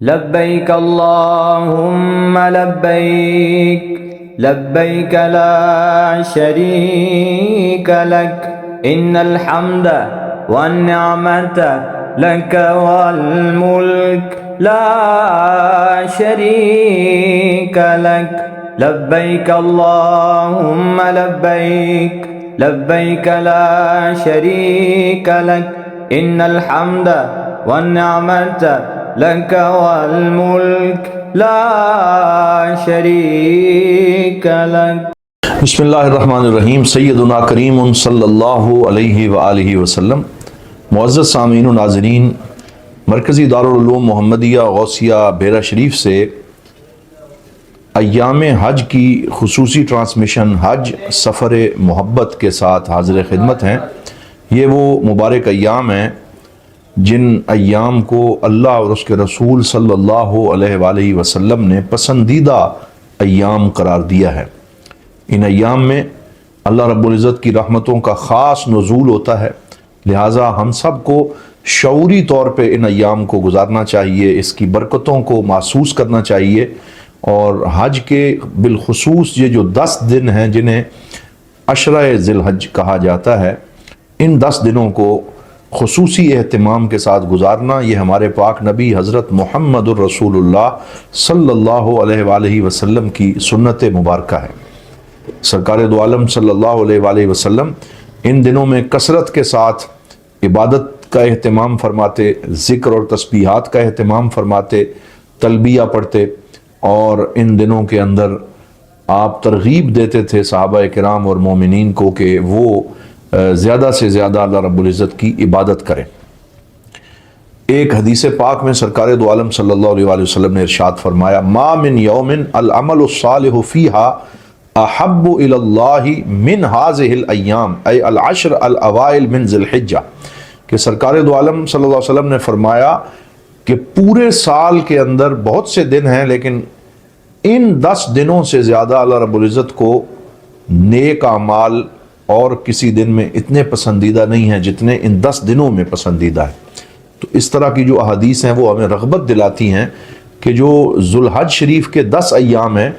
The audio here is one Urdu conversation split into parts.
لبيك اللهم لبيك لبيك لا شريك لك إن الحمد والنعمة لك والملك لا شريك لك لبيك اللهم لبيك لبيك لا شريك لك إن الحمد والنعمة لك والملك لا شريك لك۔ بسم اللہ الرحمن الرحیم۔ سیدنا کریم صلی اللہ علیہ وآلہ وسلم۔ معزز سامعین و ناظرین، مرکزی دارالعلوم محمدیہ غوثیہ بیرا شریف سے ایام حج کی خصوصی ٹرانسمیشن حج سفر محبت کے ساتھ حاضر خدمت ہیں۔ یہ وہ مبارک ایام ہیں جن ایام کو اللہ اور اس کے رسول صلی اللہ علیہ وآلہ وسلم نے پسندیدہ ایام قرار دیا ہے۔ ان ایام میں اللہ رب العزت کی رحمتوں کا خاص نزول ہوتا ہے، لہٰذا ہم سب کو شعوری طور پہ ان ایام کو گزارنا چاہیے، اس کی برکتوں کو محسوس کرنا چاہیے، اور حج کے بالخصوص یہ جو 10 دن ہیں جنہیں عشرہ ذی الحج کہا جاتا ہے، ان 10 دنوں کو خصوصی اہتمام کے ساتھ گزارنا یہ ہمارے پاک نبی حضرت محمد الرسول اللہ صلی اللہ علیہ وآلہ وسلم کی سنت مبارکہ ہے۔ سرکار دو عالم صلی اللہ علیہ وآلہ وسلم ان دنوں میں کثرت کے ساتھ عبادت کا اہتمام فرماتے، ذکر اور تسبیحات کا اہتمام فرماتے، تلبیہ پڑھتے، اور ان دنوں کے اندر آپ ترغیب دیتے تھے صحابہ کرام اور مومنین کو کہ وہ زیادہ سے زیادہ اللہ رب العزت کی عبادت کریں۔ ایک حدیث پاک میں سرکار دو عالم صلی اللہ علیہ وآلہ وسلم نے ارشاد فرمایا، ما من یوم العمل الصالح فیہا احب الی اللہ من هذه الایام ای العشر الاوائل من ذی الحجہ، کہ سرکار دو عالم صلی اللہ علیہ وسلم نے فرمایا کہ پورے سال کے اندر بہت سے دن ہیں، لیکن ان 10 دنوں سے زیادہ اللہ رب العزت کو نیک اعمال اور کسی دن میں اتنے پسندیدہ نہیں ہیں جتنے ان 10 دنوں میں پسندیدہ ہے۔ تو اس طرح کی جو احادیث ہیں وہ ہمیں رغبت دلاتی ہیں کہ جو ذوالحج شریف کے 10 ایام ہیں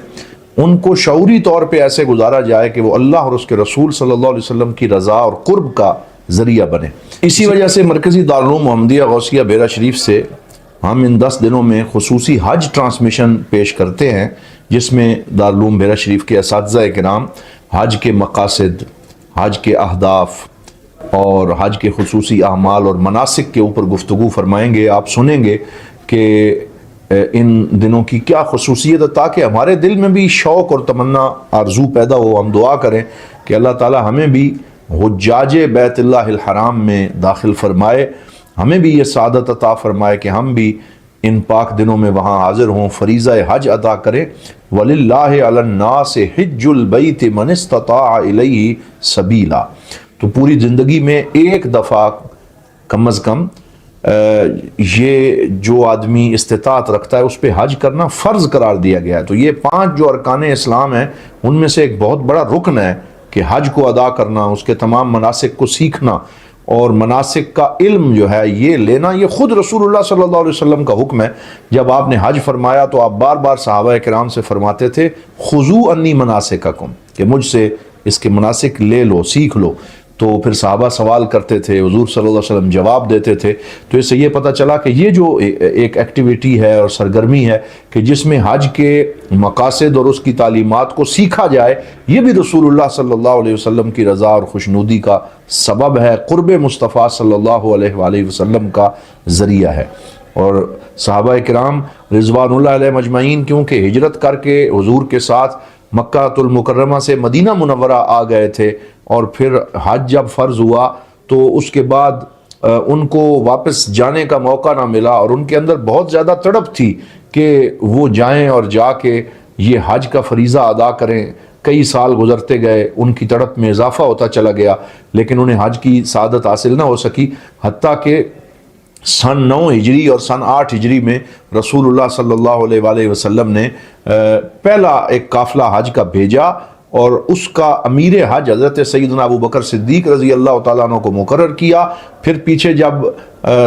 ان کو شعوری طور پہ ایسے گزارا جائے کہ وہ اللہ اور اس کے رسول صلی اللہ علیہ وسلم کی رضا اور قرب کا ذریعہ بنے۔ اسی وجہ سے مرکزی دارالعلوم محمدیہ غوثیہ بیرا شریف سے ہم ان 10 دنوں میں خصوصی حج ٹرانسمیشن پیش کرتے ہیں، جس میں دارالعلوم بیرا شریف کے اساتذہ کرام حج کے مقاصد، حج کے اہداف اور حج کے خصوصی اعمال اور مناسک کے اوپر گفتگو فرمائیں گے۔ آپ سنیں گے کہ ان دنوں کی کیا خصوصیت ہے، تاکہ ہمارے دل میں بھی شوق اور تمنا آرزو پیدا ہو۔ ہم دعا کریں کہ اللہ تعالی ہمیں بھی حجاج بیت اللہ الحرام میں داخل فرمائے، ہمیں بھی یہ سعادت عطا فرمائے کہ ہم بھی ان پاک دنوں میں وہاں حاضر ہوں، فریضہ حج ادا کریں۔ وَلِلَّهِ عَلَى النَّاسِ حِجُّ الْبَيْتِ مَنِ اسْتَطَاعَ إِلَيْهِ سَبِيلًا، تو پوری زندگی میں ایک دفعہ کم از کم یہ جو آدمی استطاعت رکھتا ہے اس پہ حج کرنا فرض قرار دیا گیا ہے۔ تو یہ 5 جو ارکان اسلام ہیں ان میں سے ایک بہت بڑا رکن ہے کہ حج کو ادا کرنا، اس کے تمام مناسک کو سیکھنا اور مناسک کا علم جو ہے یہ لینا۔ یہ خود رسول اللہ صلی اللہ علیہ وسلم کا حکم ہے۔ جب آپ نے حج فرمایا تو آپ بار بار صحابہ کرام سے فرماتے تھے، خذوا انی مناسککم، کہ مجھ سے اس کے مناسک لے لو، سیکھ لو۔ تو پھر صحابہ سوال کرتے تھے، حضور صلی اللہ علیہ وسلم جواب دیتے تھے۔ تو اس سے یہ پتہ چلا کہ یہ جو ایک ایکٹیویٹی ہے اور سرگرمی ہے کہ جس میں حج کے مقاصد اور اس کی تعلیمات کو سیکھا جائے، یہ بھی رسول اللہ صلی اللہ علیہ وسلم کی رضا اور خوشنودی کا سبب ہے، قرب مصطفیٰ صلی اللہ علیہ وآلہ وسلم کا ذریعہ ہے۔ اور صحابہ کرام رضوان اللہ علیہ مجمعین کیونکہ ہجرت کر کے حضور کے ساتھ مکہ المکرمہ سے مدینہ منورہ آ گئے تھے، اور پھر حج جب فرض ہوا تو اس کے بعد ان کو واپس جانے کا موقع نہ ملا، اور ان کے اندر بہت زیادہ تڑپ تھی کہ وہ جائیں اور جا کے یہ حج کا فریضہ ادا کریں۔ کئی سال گزرتے گئے، ان کی تڑپ میں اضافہ ہوتا چلا گیا، لیکن انہیں حج کی سعادت حاصل نہ ہو سکی، حتیٰ کہ سن 9 ہجری اور سن 8 ہجری میں رسول اللہ صلی اللہ علیہ وآلہ وسلم نے پہلا ایک قافلہ حج کا بھیجا، اور اس کا امیر حج حضرت سیدنا ابو بکر صدیق رضی اللہ تعالیٰ عنہ کو مقرر کیا۔ پھر پیچھے جب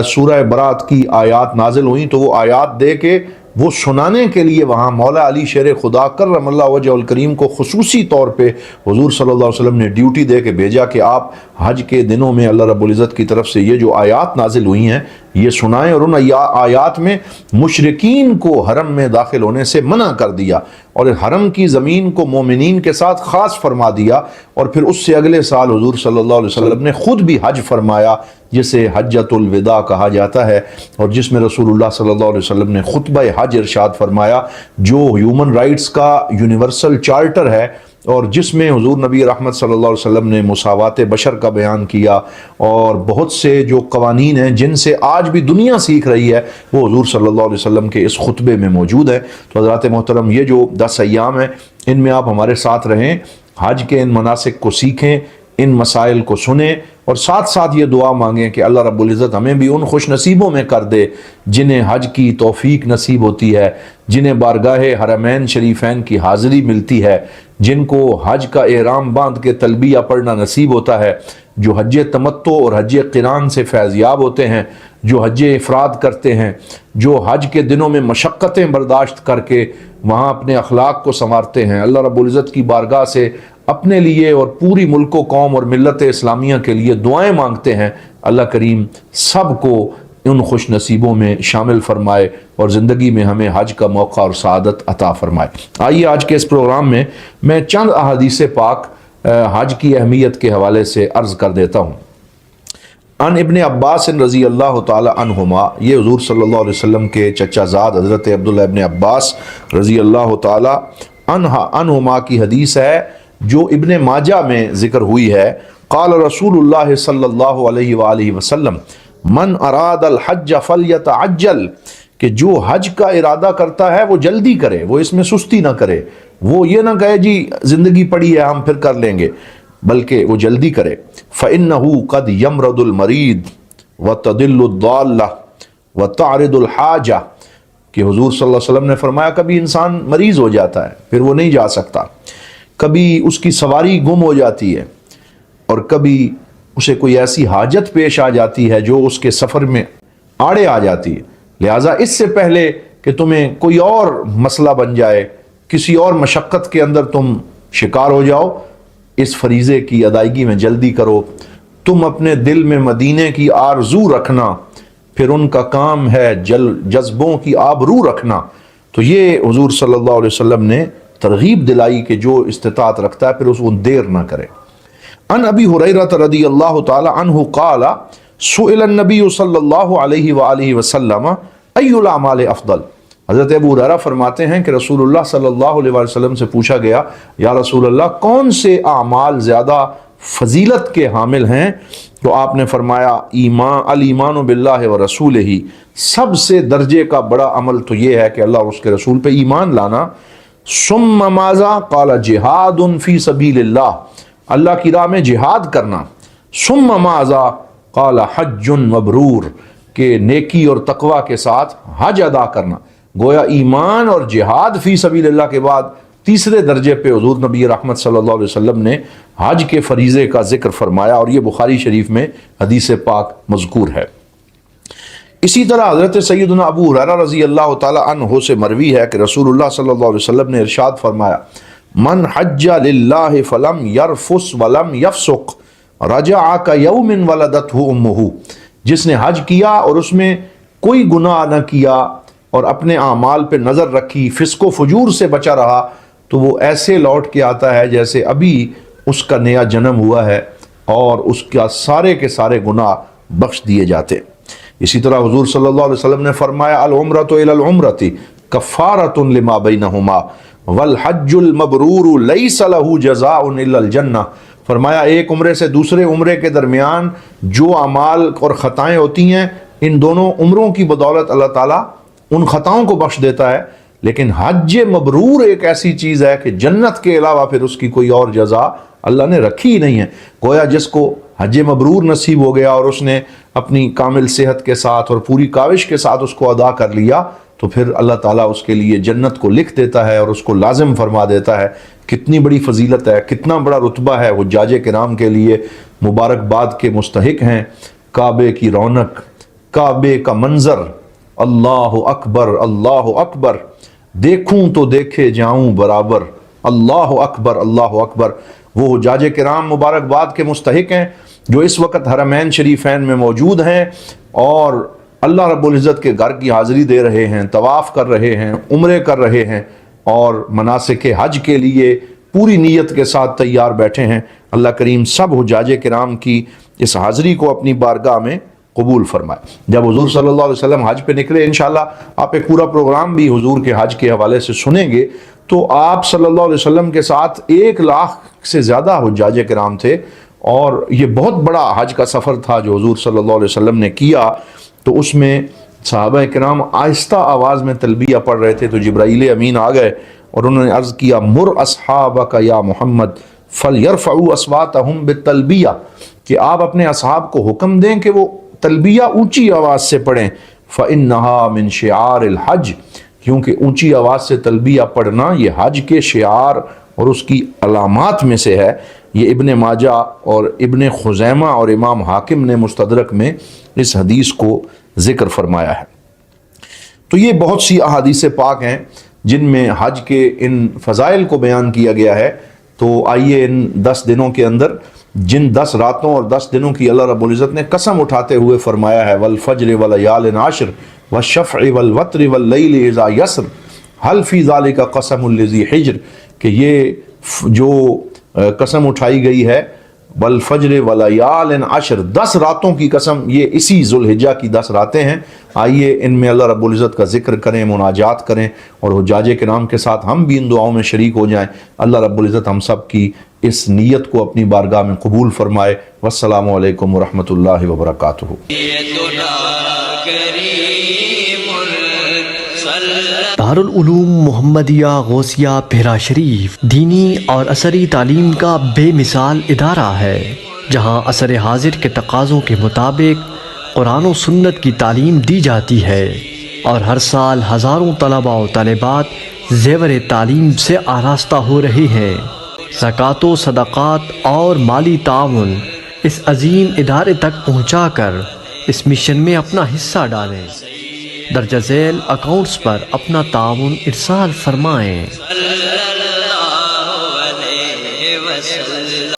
سورہ برات کی آیات نازل ہوئیں تو وہ آیات دے کے وہ سنانے کے لیے وہاں مولا علی شیر خدا کرم اللہ وجہ الکریم کو خصوصی طور پہ حضور صلی اللہ علیہ وسلم نے ڈیوٹی دے کے بھیجا کہ آپ حج کے دنوں میں اللہ رب العزت کی طرف سے یہ جو آیات نازل ہوئی ہیں یہ سنائیں، اور ان آیات میں مشرکین کو حرم میں داخل ہونے سے منع کر دیا اور حرم کی زمین کو مومنین کے ساتھ خاص فرما دیا۔ اور پھر اس سے اگلے سال حضور صلی اللہ علیہ وسلم نے خود بھی حج فرمایا جسے حجۃ الوداع کہا جاتا ہے، اور جس میں رسول اللہ صلی اللہ علیہ وسلم نے خطبہ حج ارشاد فرمایا جو ہیومن رائٹس کا یونیورسل چارٹر ہے، اور جس میں حضور نبی رحمت صلی اللہ علیہ وسلم نے مساوات بشر کا بیان کیا، اور بہت سے جو قوانین ہیں جن سے آج بھی دنیا سیکھ رہی ہے وہ حضور صلی اللہ علیہ وسلم کے اس خطبے میں موجود ہے۔ تو حضرات محترم، یہ جو 10 ایام ہیں ان میں آپ ہمارے ساتھ رہیں، حج کے ان مناسک کو سیکھیں، ان مسائل کو سنیں، اور ساتھ ساتھ یہ دعا مانگیں کہ اللہ رب العزت ہمیں بھی ان خوش نصیبوں میں کر دے جنہیں حج کی توفیق نصیب ہوتی ہے، جنہیں بارگاہ حرمین شریفین کی حاضری ملتی ہے، جن کو حج کا احرام باندھ کے تلبیہ پڑھنا نصیب ہوتا ہے، جو حج تمتع اور حج قران سے فیض یاب ہوتے ہیں، جو حج افراد کرتے ہیں، جو حج کے دنوں میں مشقتیں برداشت کر کے وہاں اپنے اخلاق کو سنوارتے ہیں، اللہ رب العزت کی بارگاہ سے اپنے لیے اور پوری ملک و قوم اور ملت اسلامیہ کے لیے دعائیں مانگتے ہیں۔ اللہ کریم سب کو ان خوش نصیبوں میں شامل فرمائے اور زندگی میں ہمیں حج کا موقع اور سعادت عطا فرمائے۔ آئیے آج کے اس پروگرام میں میں چند احادیث پاک حج کی اہمیت کے حوالے سے عرض کر دیتا ہوں۔ ان ابن عباس رضی اللہ تعالی عنہما، یہ حضور صلی اللہ علیہ وسلم کے چچا زاد حضرت عبداللہ ابن عباس رضی اللہ تعالی عنہما کی حدیث ہے جو ابن ماجہ میں ذکر ہوئی ہے۔ قال رسول اللہ صلی اللہ علیہ وآلہ وسلم من اراد الحج فلیتعجل، کہ جو حج کا ارادہ کرتا ہے وہ جلدی کرے، وہ اس میں سستی نہ کرے، وہ یہ نہ کہے جی زندگی پڑی ہے ہم پھر کر لیں گے، بلکہ وہ جلدی کرے۔ فإنه قد يمرض المريض وتضل الضالة وتعرض الحاجة، کہ حضور صلی اللہ علیہ وسلم نے فرمایا کبھی انسان مریض ہو جاتا ہے پھر وہ نہیں جا سکتا، کبھی اس کی سواری گم ہو جاتی ہے، اور کبھی اسے کوئی ایسی حاجت پیش آ جاتی ہے جو اس کے سفر میں آڑے آ جاتی ہے، لہٰذا اس سے پہلے کہ تمہیں کوئی اور مسئلہ بن جائے، کسی اور مشقت کے اندر تم شکار ہو جاؤ، اس فریضے کی ادائیگی میں جلدی کرو۔ تم اپنے دل میں مدینے کی آرزو رکھنا، پھر ان کا کام ہے جذبوں کی آبرو رکھنا۔ تو یہ حضور صلی اللہ علیہ وسلم نے ترغیب دلائی کہ جو استطاعت رکھتا ہے پھر اس کو دیر نہ کرے۔ ان ابی ہریرہ رضی اللہ تعالی عنہ قال سئل النبی صلی اللہ علیہ وآلہ وسلم ای الاعمال افضل، حضرت ابو ہریرہ فرماتے ہیں کہ رسول اللہ صلی اللہ علیہ وسلم سے پوچھا گیا یا رسول اللہ کون سے اعمال زیادہ فضیلت کے حامل ہیں؟ تو آپ نے فرمایا الایمان باللہ ورسولہ، سب سے درجے کا بڑا عمل تو یہ ہے کہ اللہ اور اس کے رسول پہ ایمان لانا۔ ثم ماذا؟ قال جہاد فی سبیل اللہ، اللہ کی راہ میں جہاد کرنا۔ ثم ماذا؟ قال حج مبرور، کہ نیکی اور تقوی کے ساتھ حج ادا کرنا۔ گویا ایمان اور جہاد فی سبیل اللہ کے بعد تیسرے درجے پہ حضور نبی رحمت صلی اللہ علیہ وسلم نے حج کے فریضے کا ذکر فرمایا، اور یہ بخاری شریف میں حدیث پاک مذکور ہے۔ اسی طرح حضرت سیدنا ابو ہریرہ رضی اللہ تعالی عنہ سے مروی ہے کہ رسول اللہ صلی اللہ علیہ وسلم نے ارشاد فرمایا من حج للہ فلم یرفس ولم یفسق رجع کیوم ولدتہ امہ، جس نے حج کیا اور اس میں کوئی گناہ نہ کیا اور اپنے اعمال پہ نظر رکھی، فسق و فجور سے بچا رہا، تو وہ ایسے لوٹ کے آتا ہے جیسے ابھی اس کا نیا جنم ہوا ہے، اور اس کا سارے کے سارے گناہ بخش دیے جاتے۔ اسی طرح حضور صلی اللہ علیہ وسلم نے فرمایا العمرۃ الی العمرۃ کفارۃ لما بینہما والحج المبرور لیس لہ جزاء الا الجنہ، فرمایا ایک عمرے سے دوسرے عمرے کے درمیان جو اعمال اور خطائیں ہوتی ہیں، ان دونوں عمروں کی بدولت اللہ تعالیٰ ان خطاؤں کو بخش دیتا ہے، لیکن حج مبرور ایک ایسی چیز ہے کہ جنت کے علاوہ پھر اس کی کوئی اور جزا اللہ نے رکھی ہی نہیں ہے۔ گویا جس کو حج مبرور نصیب ہو گیا اور اس نے اپنی کامل صحت کے ساتھ اور پوری کاوش کے ساتھ اس کو ادا کر لیا، تو پھر اللہ تعالیٰ اس کے لیے جنت کو لکھ دیتا ہے اور اس کو لازم فرما دیتا ہے۔ کتنی بڑی فضیلت ہے، کتنا بڑا رتبہ ہے حجاج کرام کے لیے، مبارکباد کے مستحق ہیں۔ کعبے کی رونق، کعبے کا منظر، اللہ اکبر اللہ اکبر، دیکھوں تو دیکھے جاؤں برابر، اللہ اکبر اللہ اکبر۔ وہ حجاج کرام مبارکباد کے مستحق ہیں جو اس وقت حرمین شریفین میں موجود ہیں اور اللہ رب العزت کے گھر کی حاضری دے رہے ہیں، طواف کر رہے ہیں، عمرے کر رہے ہیں اور مناسک حج کے لیے پوری نیت کے ساتھ تیار بیٹھے ہیں۔ اللہ کریم سب حجاج کرام کی اس حاضری کو اپنی بارگاہ میں قبول فرمائے۔ جب حضور صلی اللہ علیہ وسلم حج پہ نکلے، انشاءاللہ آپ ایک پورا پروگرام بھی حضور کے حج کے حوالے سے سنیں گے، تو آپ صلی اللہ علیہ وسلم کے ساتھ 1 لاکھ سے زیادہ حجاج کرام تھے، اور یہ بہت بڑا حج کا سفر تھا جو حضور صلی اللہ علیہ وسلم نے کیا۔ تو اس میں صحابہ کرام آہستہ آواز میں تلبیہ پڑھ رہے تھے، تو جبرائیل امین آ گئے اور انہوں نے عرض کیا، مر اصحابک یا محمد فلیرفعوا اصواتہم بالتلبیہ، کہ آپ اپنے اصحاب کو حکم دیں کہ وہ تلبیہ اونچی آواز سے پڑھیں، فإنہا من شعار الحج، کیونکہ اونچی آواز سے تلبیہ پڑھنا یہ حج کے شعار اور اس کی علامات میں سے ہے۔ یہ ابن ماجہ اور ابن خزیمہ اور امام حاکم نے مستدرک میں اس حدیث کو ذکر فرمایا ہے۔ تو یہ بہت سی احادیث پاک ہیں جن میں حج کے ان فضائل کو بیان کیا گیا ہے۔ تو آئیے ان 10 دنوں کے اندر، جن 10 راتوں اور 10 دنوں کی اللہ رب العزت نے قسم اٹھاتے ہوئے فرمایا ہے، والفجر ولیال عشر والشفع والوتر واللیل اذا یسر هل فی ذلک قسم لذی حجر، کہ یہ جو قسم اٹھائی گئی ہے والفجر ولیال عشر، 10 راتوں کی قسم، یہ اسی ذوالحجہ کی 10 راتیں ہیں۔ آئیے ان میں اللہ رب العزت کا ذکر کریں، مناجات کریں، اور حجاج کرام کے ساتھ ہم بھی ان دعاؤں میں شریک ہو جائیں۔ اللہ رب العزت ہم سب کی اس نیت کو اپنی بارگاہ میں قبول فرمائے۔ والسلام علیکم ورحمۃ اللہ وبرکاتہ۔ دارالعلوم محمدیہ غوثیہ بحیرہ شریف دینی اور عصری تعلیم کا بے مثال ادارہ ہے، جہاں عصر حاضر کے تقاضوں کے مطابق قرآن و سنت کی تعلیم دی جاتی ہے، اور ہر سال ہزاروں طلباء و طالبات زیور تعلیم سے آراستہ ہو رہے ہیں۔ زکوٰۃ و صدقات اور مالی تعاون اس عظیم ادارے تک پہنچا کر اس مشن میں اپنا حصہ ڈالیں۔ درجہ ذیل اکاؤنٹس پر اپنا تعاون ارسال فرمائیں۔